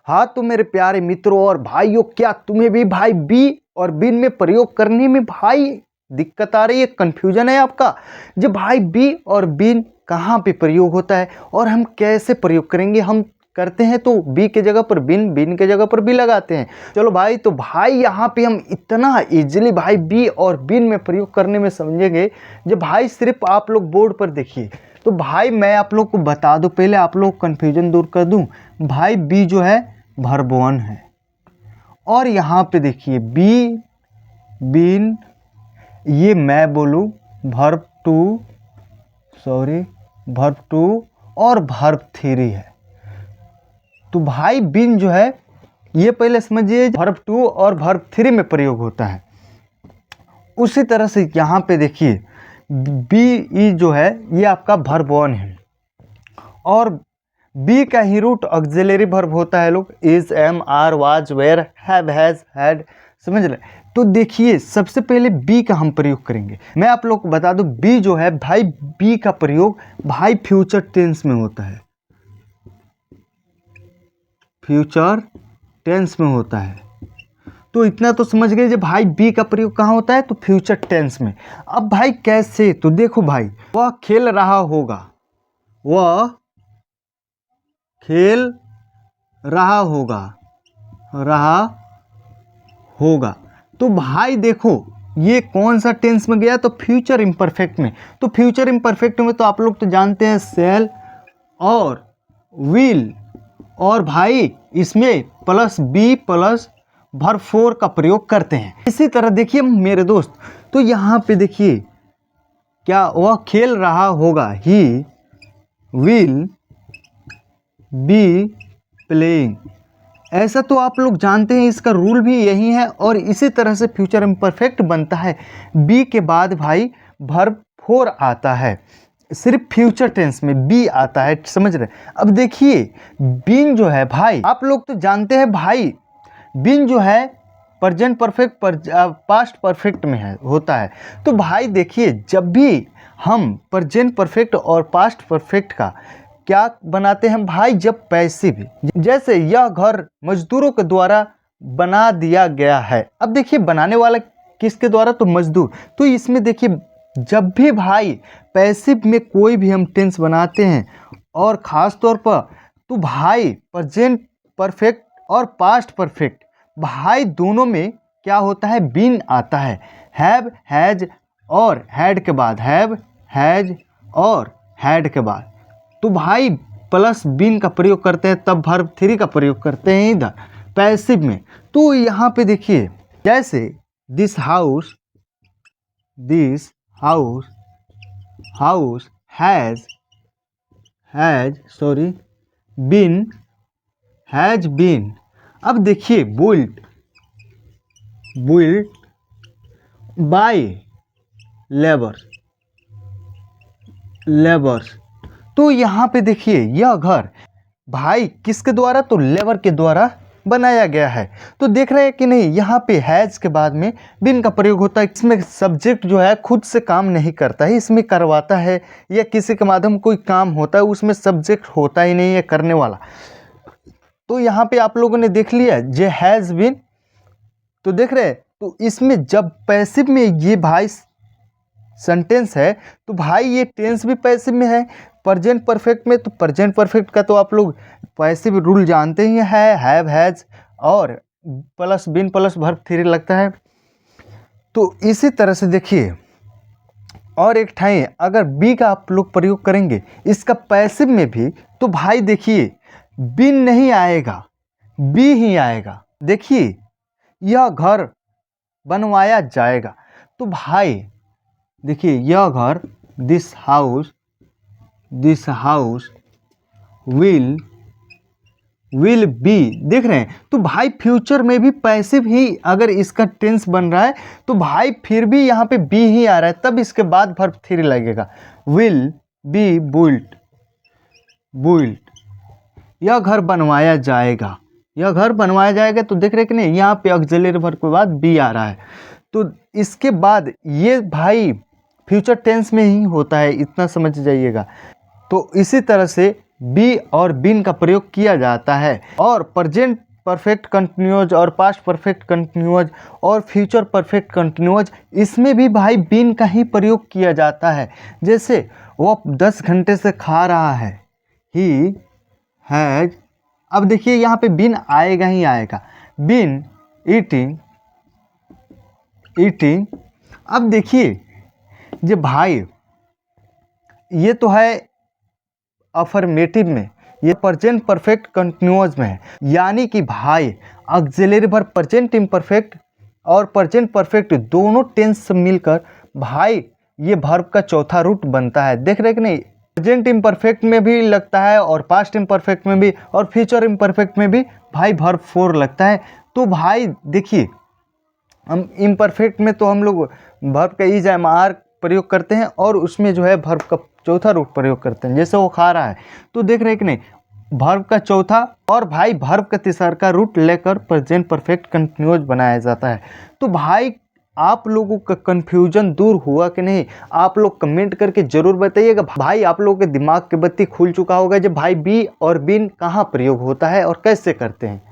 हाँ तो मेरे प्यारे मित्रों और भाइयों, क्या तुम्हें भी भाई बी और बिन में प्रयोग करने में भाई दिक्कत आ रही है, कंफ्यूजन है आपका? जब भाई बी और बिन कहाँ पे प्रयोग होता है और हम कैसे प्रयोग करेंगे? हम करते हैं तो बी के जगह पर बिन, बिन के जगह पर बी लगाते हैं। चलो भाई, तो भाई यहाँ पे हम इतना इजीली भाई बी और बिन में प्रयोग करने में समझेंगे जब भाई सिर्फ आप लोग बोर्ड पर देखिए। तो भाई मैं आप लोग को बता दूं, पहले आप लोग कन्फ्यूजन दूर कर दूं। भाई बी जो है वर्ब 1 है और यहाँ पे देखिए बी, बिन, ये मैं बोलूँ वर्ब 2 और वर्ब 3 है। तो भाई बिन जो है ये पहले समझिए वर्ब 2 और वर्ब 3 में प्रयोग होता है। उसी तरह से यहाँ पे देखिए बी ई जो है ये आपका वर्ब 1 है और बी का ही रूट ऑक्सिलरी वर्ब होता है लोग, is, am, are, was, were, have, has, had, समझ रहे? तो देखिए सबसे पहले बी का हम प्रयोग करेंगे। मैं आप लोग को बता दूं बी जो है भाई, बी का प्रयोग भाई फ्यूचर टेंस में होता है, फ्यूचर टेंस में होता है। तो इतना तो समझ गए जब भाई बी का प्रयोग कहाँ होता है, तो फ्यूचर टेंस में। अब भाई कैसे? तो देखो भाई, वह खेल रहा होगा, वह खेल रहा होगा। तो भाई देखो ये कौन सा टेंस में गया, तो फ्यूचर इम्परफेक्ट में। तो फ्यूचर इम्परफेक्ट में तो आप लोग तो जानते हैं शैल और विल, और भाई इसमें प्लस बी प्लस वर्ब 4 का प्रयोग करते हैं। इसी तरह देखिए मेरे दोस्त, तो यहाँ पे देखिए क्या, वह खेल रहा होगा, ही विल बी प्लेइंग। ऐसा तो आप लोग जानते हैं, इसका रूल भी यही है। और इसी तरह से फ्यूचर इम्परफेक्ट बनता है, बी के बाद भाई वर्ब 4 आता है, सिर्फ फ्यूचर टेंस में बी आता है, समझ रहे? अब देखिए बिन जो है भाई, आप लोग तो जानते हैं भाई बिन जो है प्रेजेंट परफेक्ट पास्ट परफेक्ट में है होता है। तो भाई देखिए जब भी हम प्रेजेंट परफेक्ट और पास्ट परफेक्ट का क्या बनाते हैं भाई, जब पैसिव, जैसे यह घर मजदूरों के द्वारा बना दिया गया है। अब देखिए बनाने वाला किसके द्वारा, तो मजदूर। तो इसमें देखिए जब भी भाई पैसिव में कोई भी हम टेंस बनाते हैं और ख़ास तौर पर तो भाई प्रेजेंट परफेक्ट और पास्ट परफेक्ट भाई दोनों में क्या होता है, बीन आता है। हैव, हैज और हैड के बाद, हैव, हैज और हैड के बाद तो भाई प्लस बीन का प्रयोग करते हैं, तब वर्ब 3 का प्रयोग करते हैं इधर पैसिव में। तो यहाँ पे देखिए जैसे दिस हाउस हैज बीन। अब देखिए बुइल्ड बाय लेबर्स। तो यहाँ पे देखिए यह घर भाई किसके द्वारा, तो लेबर के द्वारा बनाया गया है। तो देख रहे हैं कि नहीं, यहाँ पे हैज के बाद में बिन का प्रयोग होता है। इसमें सब्जेक्ट जो है खुद से काम नहीं करता है, इसमें करवाता है या किसी के माध्यम कोई काम होता है, उसमें सब्जेक्ट होता ही नहीं है करने वाला। तो यहाँ पे आप लोगों ने देख लिया जे हैज़ बिन, तो देख रहे हैं। तो इसमें जब पैसिव में ये भाई सेंटेंस है तो भाई ये टेंस भी पैसिव में है। प्रेजेंट परफेक्ट में तो प्रेजेंट परफेक्ट का तो आप लोग पैसिव रूल जानते ही है, हैव, हैज और प्लस बिन प्लस वर्ब 3 लगता है। तो इसी तरह से देखिए और एक ठाई अगर बी का आप लोग प्रयोग करेंगे इसका पैसिव में भी, तो भाई देखिए बिन नहीं आएगा, बी ही आएगा। देखिए यह घर बनवाया जाएगा, तो भाई देखिए यह घर, दिस हाउस विल बी, देख रहे हैं। तो भाई फ्यूचर में भी पैसिव ही अगर इसका टेंस बन रहा है तो भाई फिर भी यहाँ पे बी ही आ रहा है, तब इसके बाद वर्ब 3 लगेगा। विल बी बुइल्ड, यह घर बनवाया जाएगा, तो देख रहे कि नहीं, यहाँ पे ऑक्सिलरी वर्ब के बाद बी आ रहा है। तो इसके बाद ये भाई फ्यूचर टेंस में ही होता है, इतना समझ जाइएगा। तो इसी तरह से बी और बीन का प्रयोग किया जाता है। और प्रेजेंट परफेक्ट कंटिन्यूअस और पास्ट परफेक्ट कंटिन्यूअस और फ्यूचर परफेक्ट कंटिन्यूअस, इसमें भी भाई बीन का ही प्रयोग किया जाता है। जैसे वो 10 घंटे से खा रहा है, ही हैज, अब देखिए यहाँ पे बीन आएगा ही आएगा, बीन ईटिंग, ईटिंग। अब देखिए जे भाई ये तो है अफर्मेटिव में, ये प्रेजेंट परफेक्ट कंटिन्यूअस में है, यानी कि भाई ऑक्सिलरी वर्ब प्रेजेंट इम्परफेक्ट और प्रेजेंट परफेक्ट दोनों टेंस से मिलकर भाई ये वर्ब का चौथा रूट बनता है। देख रहे कि नहीं, प्रेजेंट इम्परफेक्ट में भी लगता है और पास्ट इम्परफेक्ट में भी और फ्यूचर इम्परफेक्ट में भी भाई वर्ब 4 लगता है। तो भाई देखिए हम इम्परफेक्ट में तो हम लोग वर्ब का इज एम आर प्रयोग करते हैं और उसमें जो है वर्ब का चौथा रूट प्रयोग करते हैं, जैसे वो खा रहा है। तो देख रहे हैं कि नहीं, वर्ब का चौथा और भाई वर्ब का तीसरा का रूट लेकर प्रेजेंट परफेक्ट कंटिन्यूअस बनाया जाता है। तो भाई आप लोगों का कन्फ्यूजन दूर हुआ कि नहीं, आप लोग कमेंट करके जरूर बताइएगा। भाई आप लोगों के दिमाग की बत्ती खुल चुका होगा जब भाई बी और बीन कहाँ प्रयोग होता है और कैसे करते हैं।